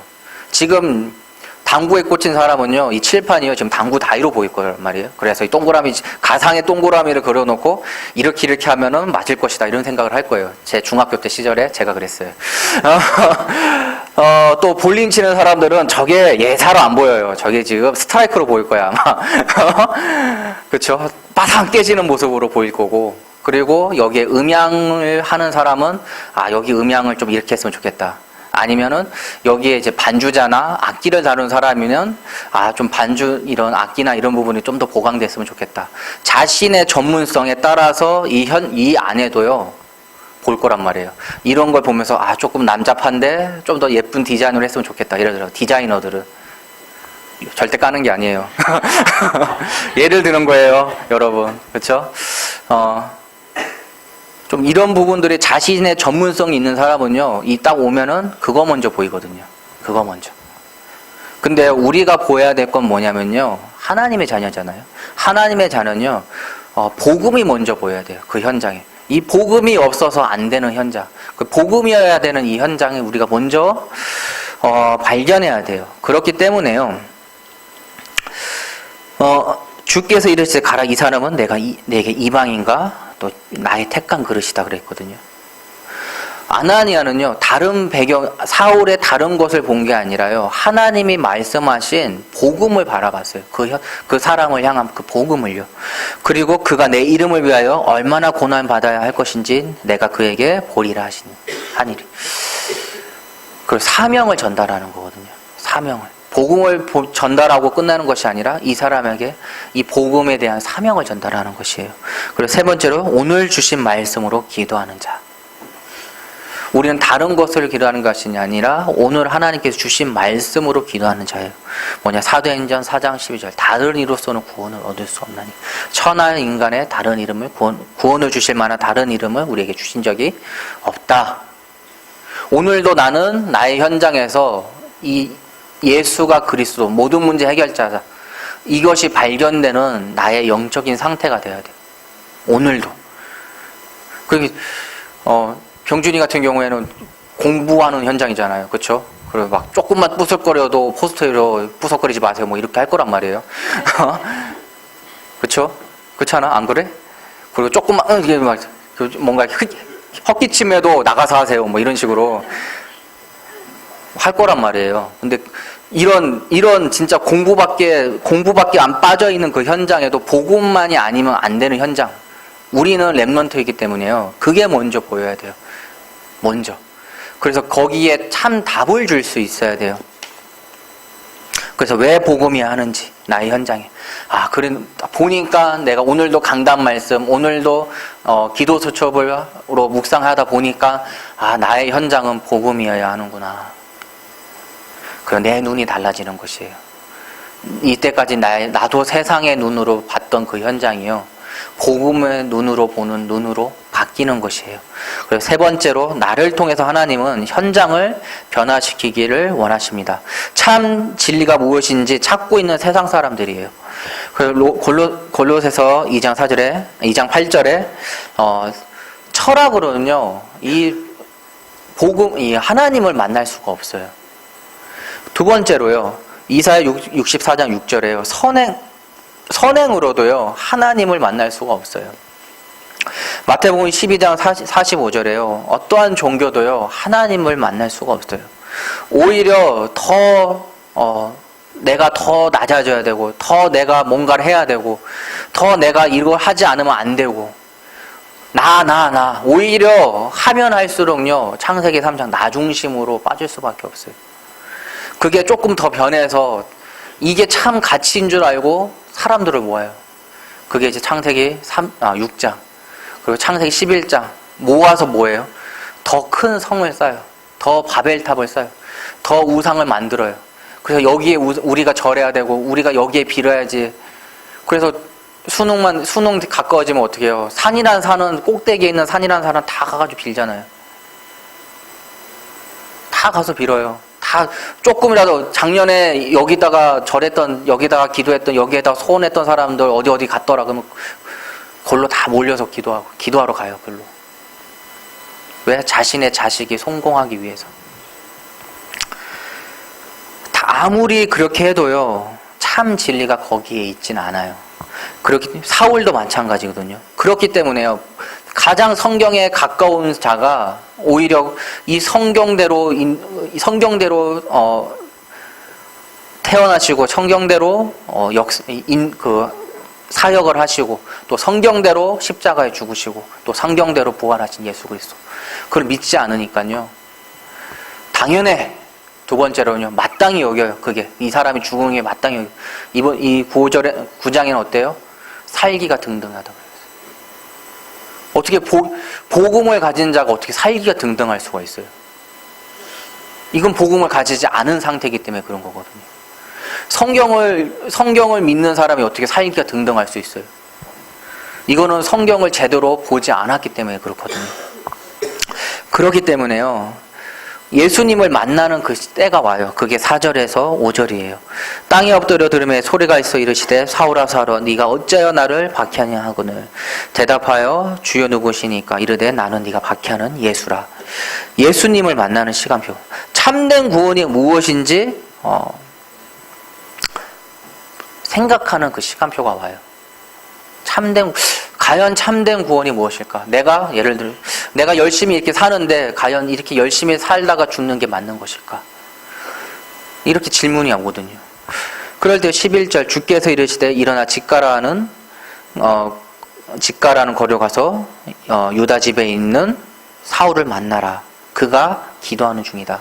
지금 당구에 꽂힌 사람은요, 이 칠판이요, 지금 당구 다이로 보일 거란 말이에요. 그래서 이 동그라미, 가상의 동그라미를 그려놓고, 이렇게 하면은 맞을 것이다, 이런 생각을 할 거예요. 제 중학교 때 시절에 제가 그랬어요. 또 볼링 치는 사람들은 저게 예사로 안 보여요. 저게 지금 스트라이크로 보일 거야, 아마. 그쵸? 빠삭 깨지는 모습으로 보일 거고. 그리고 여기에 음향을 하는 사람은, 여기 음향을 좀 이렇게 했으면 좋겠다. 아니면은 여기에 이제 반주자나 악기를 다루는 사람이면 좀 반주 이런 악기나 이런 부분이 좀 더 보강됐으면 좋겠다. 자신의 전문성에 따라서 이 안에도요 볼 거란 말이에요. 이런 걸 보면서 조금 남잡한데 좀 더 예쁜 디자인을 했으면 좋겠다. 이러더라고요. 디자이너들은 절대 까는 게 아니에요. 예를 드는 거예요, 여러분. 그렇죠? 좀 이런 부분들이 자신의 전문성이 있는 사람은요, 딱 오면은 그거 먼저 보이거든요. 그거 먼저. 근데 우리가 보여야 될 건 뭐냐면요, 하나님의 자녀잖아요. 하나님의 자녀는요, 복음이 먼저 보여야 돼요. 그 현장에. 이 복음이 없어서 안 되는 현장. 그 복음이어야 되는 이 현장에 우리가 먼저, 발견해야 돼요. 그렇기 때문에요, 주께서 이르시되 가라, 이 사람은 내게 이방인가? 또 나의 택한 그릇이다 그랬거든요. 아나니아는요, 다른 배경, 사울의 다른 것을 본 게 아니라요, 하나님이 말씀하신 복음을 바라봤어요. 그 사람을 향한 그 복음을요. 그리고 그가 내 이름을 위하여 얼마나 고난 받아야 할 것인지 내가 그에게 보리라 하니리. 그리고 사명을 전달하는 거거든요. 사명을. 복음을 전달하고 끝나는 것이 아니라 이 사람에게 이 복음에 대한 사명을 전달하는 것이에요. 그리고 세 번째로 오늘 주신 말씀으로 기도하는 자. 우리는 다른 것을 기도하는 것이 아니라 오늘 하나님께서 주신 말씀으로 기도하는 자예요. 뭐냐, 사도행전 4장 12절 다른 이로서는 구원을 얻을 수 없나니 천하 인간의 다른 이름을 구원을 주실 만한 다른 이름을 우리에게 주신 적이 없다. 오늘도 나는 나의 현장에서 이 예수가 그리스도 모든 문제 해결자다, 이것이 발견되는 나의 영적인 상태가 되어야 돼요. 오늘도. 병준이 같은 경우에는 공부하는 현장이잖아요. 그렇죠? 그리고 막 조금만 부석거려도 포스터로 부석거리지 마세요. 뭐 이렇게 할 거란 말이에요. 그렇죠? 그렇잖아? 안 그래? 그리고 조금만 이게 막 뭔가 헛기침해도 나가서 하세요. 뭐 이런 식으로 할 거란 말이에요. 근데 이런 진짜 공부밖에 안 빠져 있는 그 현장에도 복음만이 아니면 안 되는 현장. 우리는 렘넌트이기 때문에요. 그게 먼저 보여야 돼요. 먼저. 그래서 거기에 참 답을 줄 수 있어야 돼요. 그래서 왜 복음이야 하는지, 나의 현장에. 그래, 보니까 내가 오늘도 강단 말씀, 오늘도 기도 수첩으로 묵상하다 보니까, 나의 현장은 복음이어야 하는구나. 그래서 내 눈이 달라지는 것이에요. 이때까지 나도 세상의 눈으로 봤던 그 현장이요, 복음의 눈으로 보는 눈으로 바뀌는 것이에요. 그리고 세 번째로, 나를 통해서 하나님은 현장을 변화시키기를 원하십니다. 참 진리가 무엇인지 찾고 있는 세상 사람들이에요. 골로새서 2장 8절에 철학으로는요, 이 하나님을 만날 수가 없어요. 두 번째로요, 이사야 64장 6절에요. 선행으로도요, 하나님을 만날 수가 없어요. 마태복음 12장 45절에요. 어떠한 종교도요, 하나님을 만날 수가 없어요. 오히려 내가 더 낮아져야 되고, 더 내가 뭔가를 해야 되고, 더 내가 이걸 하지 않으면 안 되고, 오히려 하면 할수록요, 창세기 3장 나 중심으로 빠질 수밖에 없어요. 그게 조금 더 변해서 이게 참 가치인 줄 알고 사람들을 모아요. 그게 이제 창세기 6장, 그리고 창세기 11장 모아서 뭐예요? 더 큰 성을 쌓아요. 더 바벨탑을 쌓아요. 더 우상을 만들어요. 그래서 여기에 우리가 절해야 되고, 우리가 여기에 빌어야지. 그래서 수능 가까워지면 어떻게 해요? 산이란 산은, 꼭대기에 있는 산이란 산은 다 가가지고 빌잖아요. 다 가서 빌어요. 다 조금이라도 작년에 여기다가 절했던, 여기다가 기도했던, 여기에다가 소원했던 사람들 어디 갔더라 그러면 그걸로 다 몰려서 기도하러 가요. 그걸로. 왜? 자신의 자식이 성공하기 위해서. 아무리 그렇게 해도요, 참 진리가 거기에 있진 않아요. 사울도 마찬가지거든요. 그렇기 때문에요, 가장 성경에 가까운 자가 오히려 이 성경대로 태어나시고, 성경대로 사역을 하시고, 또 성경대로 십자가에 죽으시고, 또 성경대로 부활하신 예수 그리스도, 그걸 믿지 않으니까요, 당연해. 두 번째로는요, 마땅히 여겨요. 그게 이 사람이 죽은 게 마땅히 여겨요. 이 9장에는 어때요? 살기가 등등하다고 그랬어요. 어떻게 복음을 가진 자가 어떻게 살기가 등등할 수가 있어요? 이건 복음을 가지지 않은 상태이기 때문에 그런 거거든요. 성경을 믿는 사람이 어떻게 살기가 등등할 수 있어요? 이거는 성경을 제대로 보지 않았기 때문에 그렇거든요. 그렇기 때문에요, 예수님을 만나는 그 때가 와요. 그게 4절에서 5절이에요. 땅에 엎드려 들음에 소리가 있어 이르시되 사울아 사울아 네가 어찌하여 나를 박해하냐 하거늘 대답하여 주여 누구시니까 이르되 나는 네가 박해하는 예수라. 예수님을 만나는 시간표. 참된 구원이 무엇인지 생각하는 그 시간표가 와요. 과연 참된 구원이 무엇일까? 내가 예를 들어 내가 열심히 이렇게 사는데 과연 이렇게 열심히 살다가 죽는 게 맞는 것일까? 이렇게 질문이 오거든요. 그럴 때 11절 주께서 이르시되 일어나 직가라는 거리로 가서 유다 집에 있는 사울을 만나라. 그가 기도하는 중이다.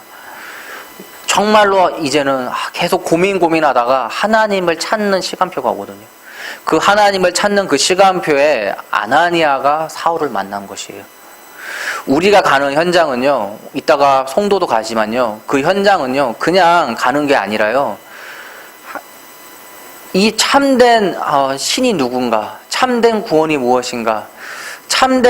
정말로 이제는 계속 고민하다가 하나님을 찾는 시간표가 오거든요. 그 하나님을 찾는 그 시간표에 아나니아가 사울을 만난 것이에요. 우리가 가는 현장은요, 이따가 송도도 가지만요, 그 현장은요, 그냥 가는 게 아니라요, 이 참된 신이 누군가, 참된 구원이 무엇인가, 참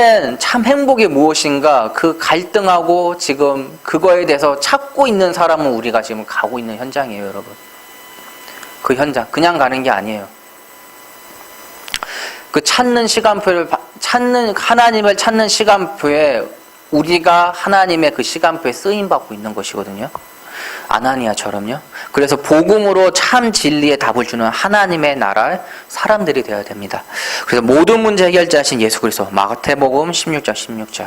행복이 무엇인가, 그 갈등하고 지금 그거에 대해서 찾고 있는 사람은 우리가 지금 가고 있는 현장이에요, 여러분. 그 현장, 그냥 가는 게 아니에요. 그 하나님을 찾는 시간표에 우리가 하나님의 그 시간표에 쓰임받고 있는 것이거든요. 아나니아처럼요. 그래서 복음으로 참 진리의 답을 주는 하나님의 나라의 사람들이 되어야 됩니다. 그래서 모든 문제 해결자이신 예수 그리스도, 마태복음 16절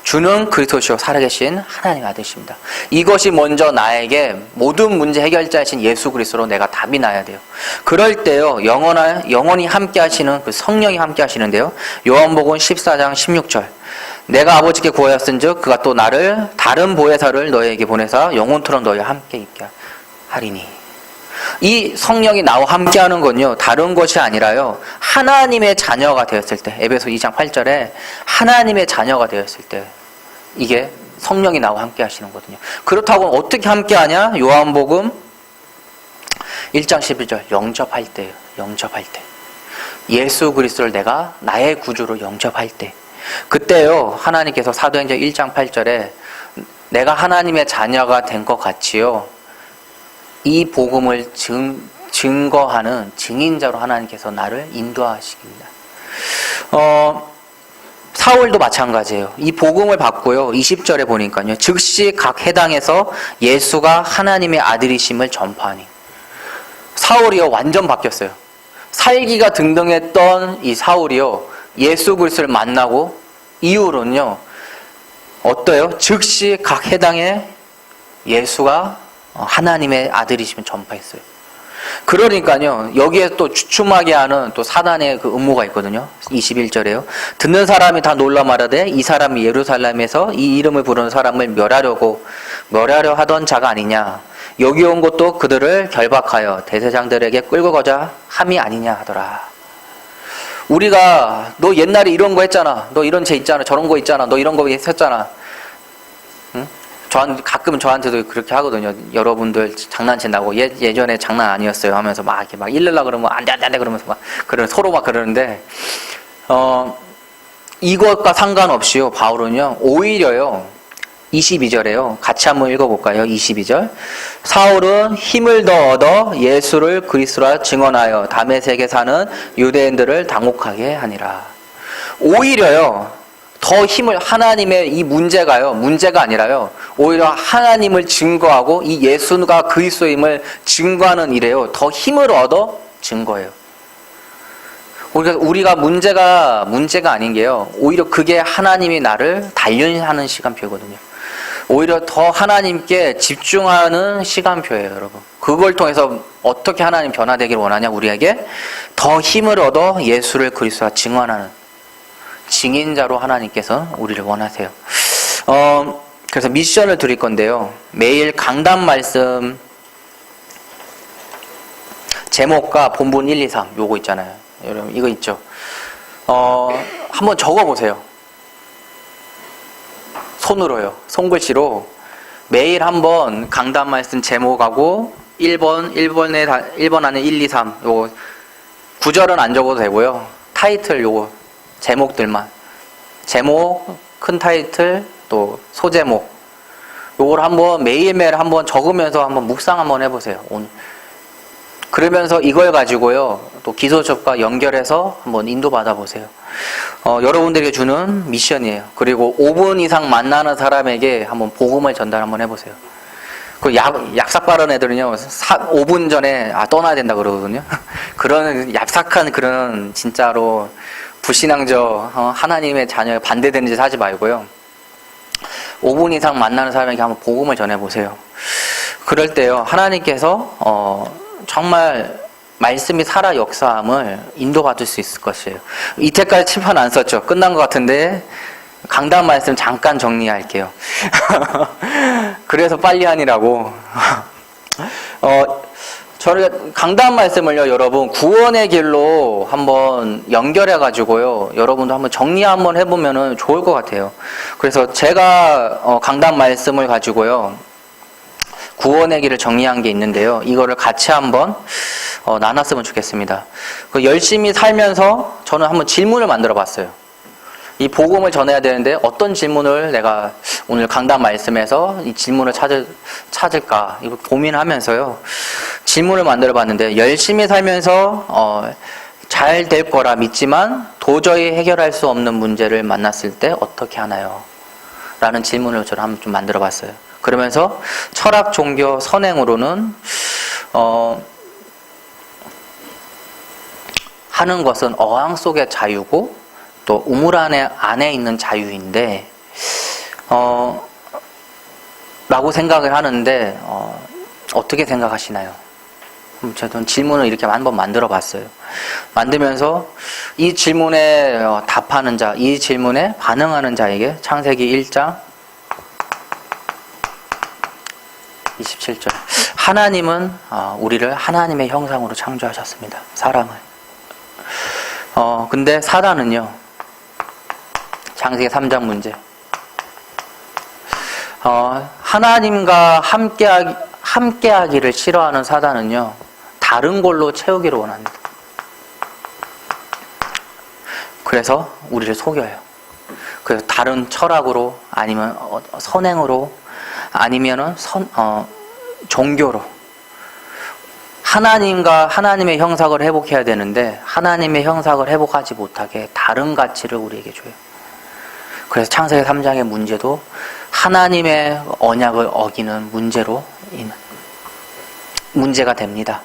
주는 그리스도시요 살아계신 하나님의 아들이십니다. 이것이 먼저 나에게 모든 문제 해결자이신 예수 그리스도로 내가 답이 나야 돼요. 그럴 때요, 영원히 함께 하시는 그 성령이 함께 하시는데요, 요한복음 14장 16절 내가 아버지께 구하였은즉 그가 또 나를 다른 보혜사를 너희에게 보내사 영원토록 너희와 함께 있게 하리니. 이 성령이 나와 함께 하는 건요, 다른 것이 아니라요, 하나님의 자녀가 되었을 때, 에베소 2장 8절에 하나님의 자녀가 되었을 때 이게 성령이 나와 함께 하시는 거거든요. 그렇다고 어떻게 함께 하냐? 요한복음 1장 11절 영접할 때예요. 영접할 때. 예수 그리스도를 내가 나의 구주로 영접할 때, 그때요, 하나님께서 사도행전 1장 8절에 내가 하나님의 자녀가 된 것 같이요, 이 복음을 증거하는 증인자로 하나님께서 나를 인도하시깁니다. 사울도 마찬가지예요. 이 복음을 받고요, 20절에 보니까요, 즉시 각 해당에서 예수가 하나님의 아들이심을 전파하니. 사울이요, 완전 바뀌었어요. 살기가 등등했던 이 사울이요, 예수 그리스도를 만나고 이후로는요, 어때요? 즉시 각 해당에 예수가 하나님의 아들이시면 전파했어요. 그러니까요, 여기에 또 주춤하게 하는 또 사단의 그 음모가 있거든요. 21절에요. 듣는 사람이 다 놀라 말하되 이 사람이 예루살렘에서 이 이름을 부르는 사람을 멸하려 하던 자가 아니냐. 여기 온 것도 그들을 결박하여 대제사장들에게 끌고 가자 함이 아니냐 하더라. 우리가 너 옛날에 이런 거 했잖아, 너 이런 죄 있잖아, 저런 거 있잖아, 너 이런 거 했었잖아, 응? 가끔 저한테도 그렇게 하거든요. 여러분들 장난친다고 예전에 장난 아니었어요 하면서 막 이렇게 막 일르려 그러면 안 돼 그러면서 막 서로 막 그러는데, 이것과 상관없이요, 바울은요, 오히려요, 22절에요. 같이 한번 읽어볼까요? 22절. 사울은 힘을 더 얻어 예수를 그리스도라 증언하여 다메섹에 사는 유대인들을 당혹하게 하니라. 오히려요, 더 힘을, 하나님의 이 문제가 아니라요, 오히려 하나님을 증거하고 이 예수가 그리스도임을 증거하는 일에요, 더 힘을 얻어 증거해요. 우리가 문제가 아닌 게요, 오히려 그게 하나님이 나를 단련하는 시간표거든요. 오히려 더 하나님께 집중하는 시간표예요, 여러분. 그걸 통해서 어떻게 하나님 변화되기를 원하냐? 우리에게 더 힘을 얻어 예수를 그리스도와 증언하는 증인자로 하나님께서 우리를 원하세요. 그래서 미션을 드릴 건데요, 매일 강단 말씀 제목과 본문 1, 2, 3 요거 있잖아요. 여러분 이거 있죠? 한번 적어보세요. 손으로요. 손글씨로 매일 한번 강단 말씀 제목하고 1번 안에 1, 2, 3 요거 구절은 안 적어도 되고요. 타이틀 요거 제목들만, 제목, 큰 타이틀, 또 소제목 요걸 한번 매일매일 한번 적으면서 한번 묵상 한번 해보세요. 오늘 그러면서 이걸 가지고요, 또 기도 수업과 연결해서 한번 인도받아 보세요. 여러분들에게 주는 미션이에요. 그리고 5분 이상 만나는 사람에게 한번 복음을 전달 한번 해보세요. 그 얍삭 바른 애들은요, 5분 전에 떠나야 된다 그러거든요. 그런 얍삭한 그런 진짜로 불신앙적 하나님의 자녀에 반대되는 짓 하지 말고요. 5분 이상 만나는 사람에게 한번 복음을 전해보세요. 그럴 때요, 하나님께서 정말 말씀이 살아 역사함을 인도받을 수 있을 것이에요. 이때까지 칠판 안 썼죠? 끝난 것 같은데 강단 말씀 잠깐 정리할게요. 그래서 빨리 하니라고. 저를 강단 말씀을요, 여러분 구원의 길로 한번 연결해 가지고요, 여러분도 한번 정리 한번 해보면은 좋을 것 같아요. 그래서 제가 강단 말씀을 가지고요, 구원의 길을 정리한 게 있는데요, 이거를 같이 한번 나눴으면 좋겠습니다. 열심히 살면서 저는 한번 질문을 만들어 봤어요. 이 복음을 전해야 되는데 어떤 질문을 내가 오늘 강단 말씀에서 이 질문을 찾을까, 이거 고민하면서요, 질문을 만들어 봤는데, 열심히 살면서 잘 될 거라 믿지만 도저히 해결할 수 없는 문제를 만났을 때 어떻게 하나요? 라는 질문을 저는 한번 좀 만들어 봤어요. 그러면서 철학, 종교, 선행으로는 하는 것은 어항 속의 자유고 또 우물 안에 있는 자유인데 라고 생각을 하는데 어떻게 생각하시나요? 저는 질문을 이렇게 한번 만들어 봤어요. 만들면서 이 질문에 답하는 자, 이 질문에 반응하는 자에게 창세기 1장 27절, 하나님은 우리를 하나님의 형상으로 창조하셨습니다. 사람을. 근데 사단은요, 창세기 3장 문제, 하나님과 함께하기를 싫어하는 사단은요, 다른 걸로 채우기를 원합니다. 그래서 우리를 속여요. 그래서 다른 철학으로, 아니면 선행으로, 아니면은 종교로, 하나님과 하나님의 형상을 회복해야 되는데 하나님의 형상을 회복하지 못하게 다른 가치를 우리에게 줘요. 그래서 창세기 3장의 문제도 하나님의 언약을 어기는 문제가 됩니다.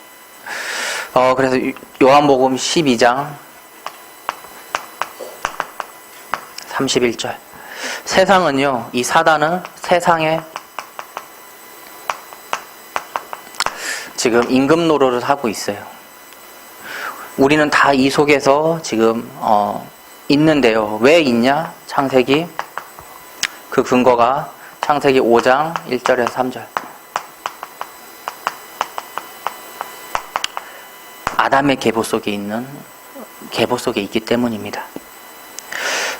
그래서 요한복음 12장 31절, 세상은요, 이 사단은 세상에 지금 임금 노릇을 하고 있어요. 우리는 다 이 속에서 지금 있는데요. 왜 있냐? 창세기, 그 근거가 창세기 5장 1절에서 3절. 아담의 계보 속에 있기 때문입니다.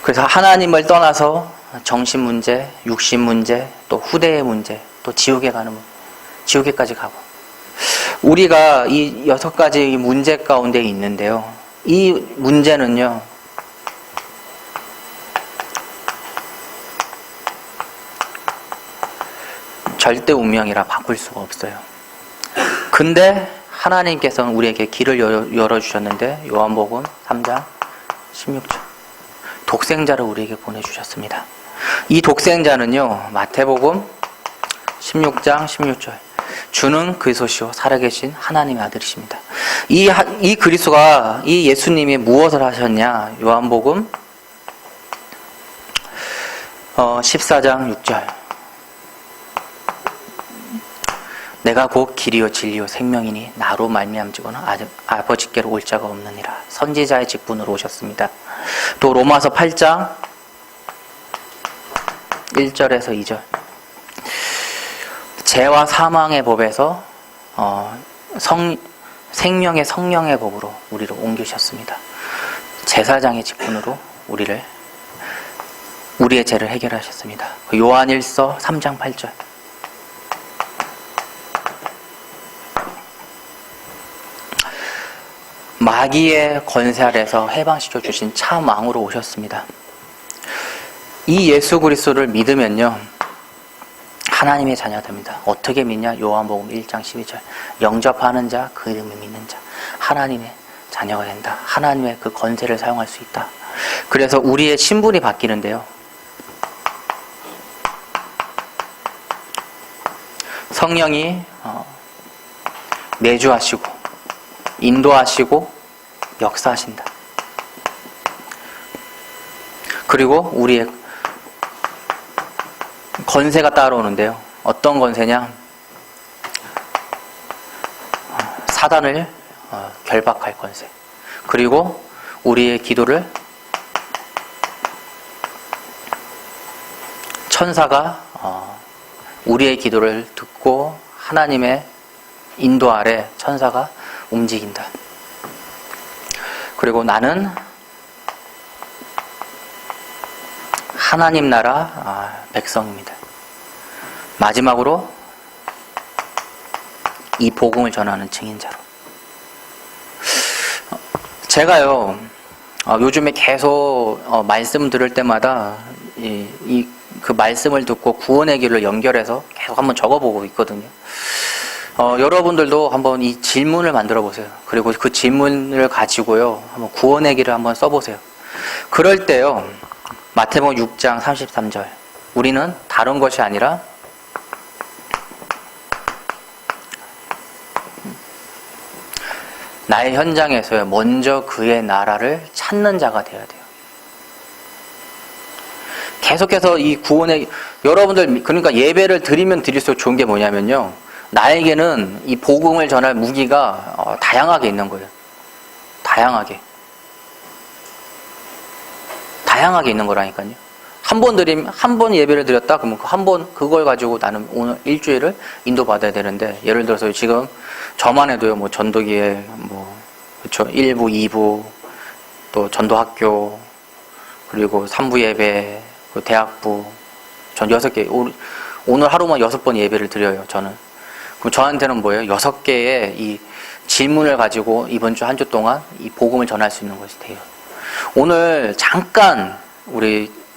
그래서 하나님을 떠나서 정신 문제, 육신 문제, 또 후대의 문제, 또 지옥에까지 가고, 우리가 이 6가지 문제 가운데 있는데요, 이 문제는요, 절대 운명이라 바꿀 수가 없어요. 근데 하나님께서는 우리에게 길을 열어주셨는데, 요한복음 3장 16절, 독생자를 우리에게 보내주셨습니다. 이 독생자는요, 마태복음 16장 16절, 주는 그리스도시요 살아계신 하나님의 아들이십니다. 이 그리스도가, 이 예수님이 무엇을 하셨냐? 요한복음 14장 6절, 내가 곧 길이요 진리요 생명이니 나로 말미암지거나 아버지께로 올 자가 없느니라. 선지자의 직분으로 오셨습니다. 또 로마서 8장 1절에서 2절, 죄와 사망의 법에서 생명의 성령의 법으로 우리를 옮기셨습니다. 제사장의 직분으로 우리의 죄를 해결하셨습니다. 요한일서 3장 8절, 마귀의 권세 아래서 해방시켜 주신 참 왕으로 오셨습니다. 이 예수 그리스도를 믿으면요, 하나님의 자녀됩니다. 어떻게 믿냐? 요한복음 1장 12절, 영접하는 자, 그 이름을 믿는 자, 하나님의 자녀가 된다. 하나님의 그 권세를 사용할 수 있다. 그래서 우리의 신분이 바뀌는데요, 성령이 내주하시고 인도하시고 역사하신다. 그리고 우리의 건세가 따라오는데요. 어떤 건세냐? 사단을 결박할 건세. 그리고 우리의 기도를 천사가 우리의 기도를 듣고 하나님의 인도 아래 천사가 움직인다. 그리고 나는 하나님 나라 백성입니다. 마지막으로 이 복음을 전하는 증인자로. 제가요 요즘에 계속 말씀 들을 때마다 그 말씀을 듣고 구원의 길로 연결해서 계속 한번 적어보고 있거든요. 여러분들도 한번 이 질문을 만들어 보세요. 그리고 그 질문을 가지고요 한번 구원의 길을 한번 써보세요. 그럴 때요 마태복음 6장 33절 우리는 다른 것이 아니라 나의 현장에서요 먼저 그의 나라를 찾는 자가 되어야 돼요. 계속해서 이 구원의 여러분들 그러니까 예배를 드리면 드릴수록 좋은 게 뭐냐면요 나에게는 이 복음을 전할 무기가 다양하게 있는 거예요. 다양하게 있는 거라니까요. 한 번 예배를 드렸다 그러면 한 번 그걸 가지고 나는 오늘 일주일을 인도받아야 되는데 예를 들어서 지금 저만 해도요 뭐 전도기에 뭐 그렇죠 1부 2부 또 전도학교 그리고 3부 예배 대학부 전 6개 오늘 하루만 6번 예배를 드려요 저는. 그럼 저한테는 뭐예요? 6개의 이 질문을 가지고 이번 주 한 주 동안 이 복음을 전할 수 있는 것이 돼요. 오늘 잠깐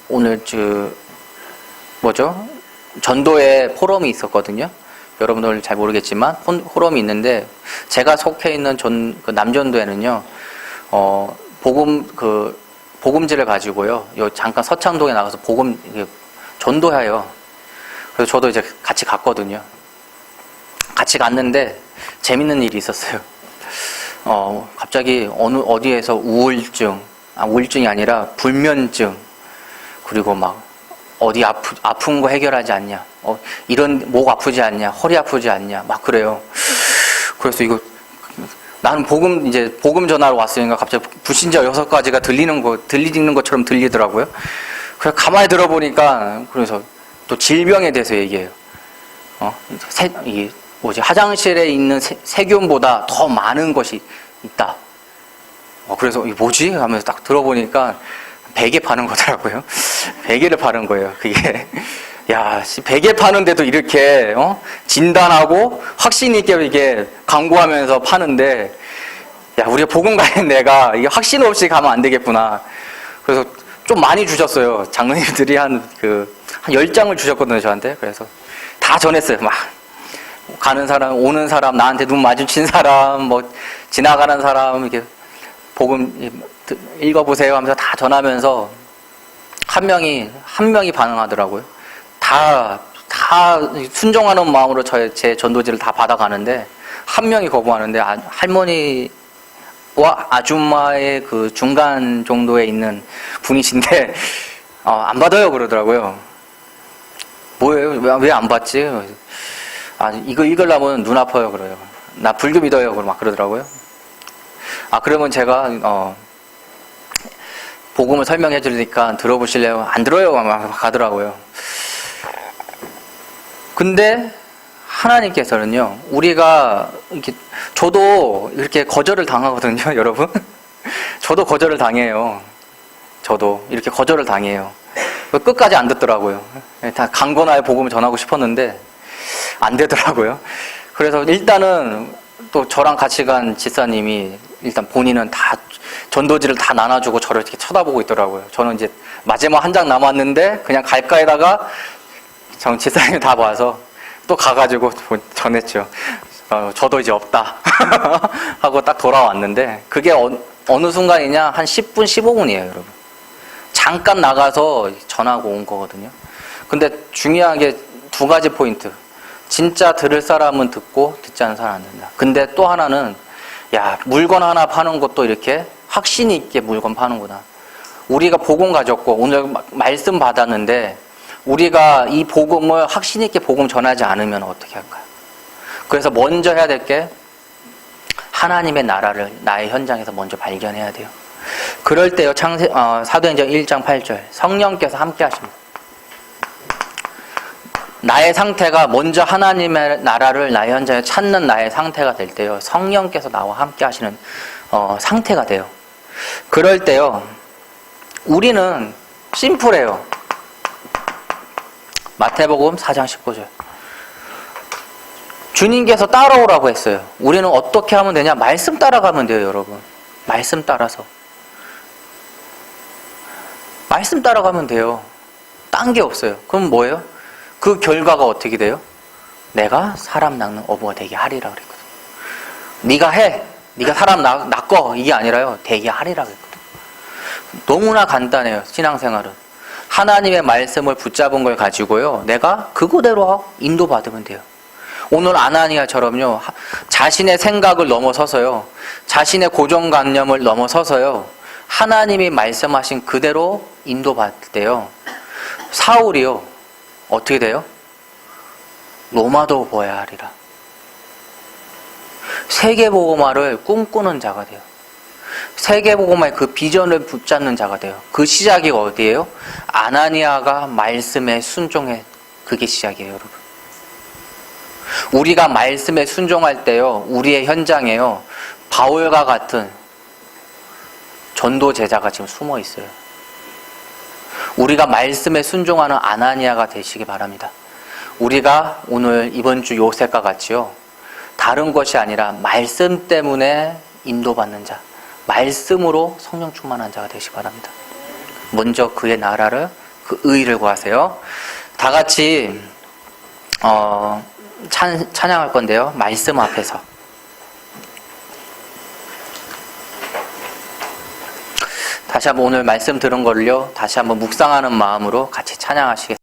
오늘 전도의 포럼이 있었거든요. 여러분들 잘 모르겠지만 포럼이 있는데 제가 속해 있는 그 남전도에는요 복음지를 가지고요 잠깐 서창동에 나가서 전도해요. 그래서 저도 이제 같이 갔거든요. 같이 갔는데 재밌는 일이 있었어요. 갑자기 어디에서 우울증이 아니라 불면증 그리고 막 어디 아픈 거 해결하지 않냐 이런 목 아프지 않냐 허리 아프지 않냐 막 그래요. 그래서 이거 나는 복음 전하러 왔으니까 갑자기 불신자 6가지가 들리는 것처럼 들리더라고요. 그래서 가만히 들어보니까 그래서 또 질병에 대해서 얘기해요. 화장실에 있는 세균보다 더 많은 것이 있다. 그래서 이게 뭐지? 하면서 딱 들어보니까 베개 파는 거더라고요. 베개를 파는 거예요. 그게 야, 베개 파는데도 이렇게 진단하고 확신 있게 이게 광고하면서 파는데 야, 우리가 복음 가는 내가 이게 확신 없이 가면 안 되겠구나. 그래서 좀 많이 주셨어요. 장로님들이 한 10장을 주셨거든요, 저한테. 그래서 다 전했어요. 막 가는 사람, 오는 사람, 나한테 눈 마주친 사람, 뭐 지나가는 사람 이렇게 복음 읽어보세요 하면서 다 전하면서 한 명이 반응하더라고요. 다 순종하는 마음으로 제 전도지를 다 받아가는데 한 명이 거부하는데 할머니와 아줌마의 그 중간 정도에 있는 분이신데 안 받아요 그러더라고요. 뭐예요? 왜 안 받지? 이거 읽으려면 눈 아파요 그래요. 나 불교 믿어요 막 그러더라고요. 그러면 제가 복음을 설명해 주니까 들어보실래요? 안 들어요 막 가더라고요. 근데 하나님께서는요 우리가 저도 이렇게 거절을 당하거든요 여러분. 저도 거절을 당해요. 저도 이렇게 거절을 당해요. 끝까지 안 듣더라고요. 다 강건하게 복음을 전하고 싶었는데 안 되더라고요. 그래서 일단은 또 저랑 같이 간 지사님이 일단 본인은 다 전도지를 다 나눠주고 저를 이렇게 쳐다보고 있더라고요. 저는 이제 마지막 한 장 남았는데 그냥 갈까 하다가 전 지사님이 다 봐서 또 가가지고 전했죠. 저도 이제 없다 하고 딱 돌아왔는데 그게 어느 순간이냐 한 10분 15분이에요 여러분. 잠깐 나가서 전하고 온 거거든요. 근데 중요한 게 2가지 포인트. 진짜 들을 사람은 듣고 듣지 않는 사람은 안 된다. 근데 또 하나는 야 물건 하나 파는 것도 이렇게 확신 있게 물건 파는구나. 우리가 복음 가졌고 오늘 말씀 받았는데 우리가 이 복음을 확신 있게 복음 전하지 않으면 어떻게 할까요? 그래서 먼저 해야 될 게 하나님의 나라를 나의 현장에서 먼저 발견해야 돼요. 그럴 때요, 사도행전 1장 8절 성령께서 함께 하십니다. 나의 상태가 먼저 하나님의 나라를 나의 현장에 찾는 나의 상태가 될 때요, 성령께서 나와 함께 하시는 상태가 돼요. 그럴 때요, 우리는 심플해요. 마태복음 4장 19절 주님께서 따라오라고 했어요. 우리는 어떻게 하면 되냐? 말씀 따라가면 돼요, 여러분. 말씀 따라서. 말씀 따라가면 돼요. 딴 게 없어요. 그럼 뭐예요? 그 결과가 어떻게 돼요? 내가 사람 낳는 어부가 되게 하리라 그랬거든. 네가 해. 네가 사람 낳고 이게 아니라요. 되게 하리라 그랬거든. 너무나 간단해요. 신앙생활은. 하나님의 말씀을 붙잡은 걸 가지고요. 내가 그거대로 인도받으면 돼요. 오늘 아나니아처럼요. 자신의 생각을 넘어서서요. 자신의 고정관념을 넘어서서요. 하나님이 말씀하신 그대로 인도받을 때요. 사울이요. 어떻게 돼요? 로마도 보아야 하리라. 세계복음화를 꿈꾸는 자가 돼요. 세계복음화의 그 비전을 붙잡는 자가 돼요. 그 시작이 어디예요? 아나니아가 말씀에 순종해. 그게 시작이에요, 여러분. 우리가 말씀에 순종할 때요, 우리의 현장에요, 바울과 같은 전도 제자가 지금 숨어 있어요. 우리가 말씀에 순종하는 아나니아가 되시기 바랍니다. 우리가 오늘 이번 주 요셉과 같이요, 다른 것이 아니라 말씀 때문에 인도받는 자, 말씀으로 성령 충만한 자가 되시기 바랍니다. 먼저 그의 나라를, 그 의를 구하세요. 다 같이 찬양할 건데요, 말씀 앞에서. 다시 한번 오늘 말씀 들은 거를요, 다시 한번 묵상하는 마음으로 같이 찬양하시겠습니다.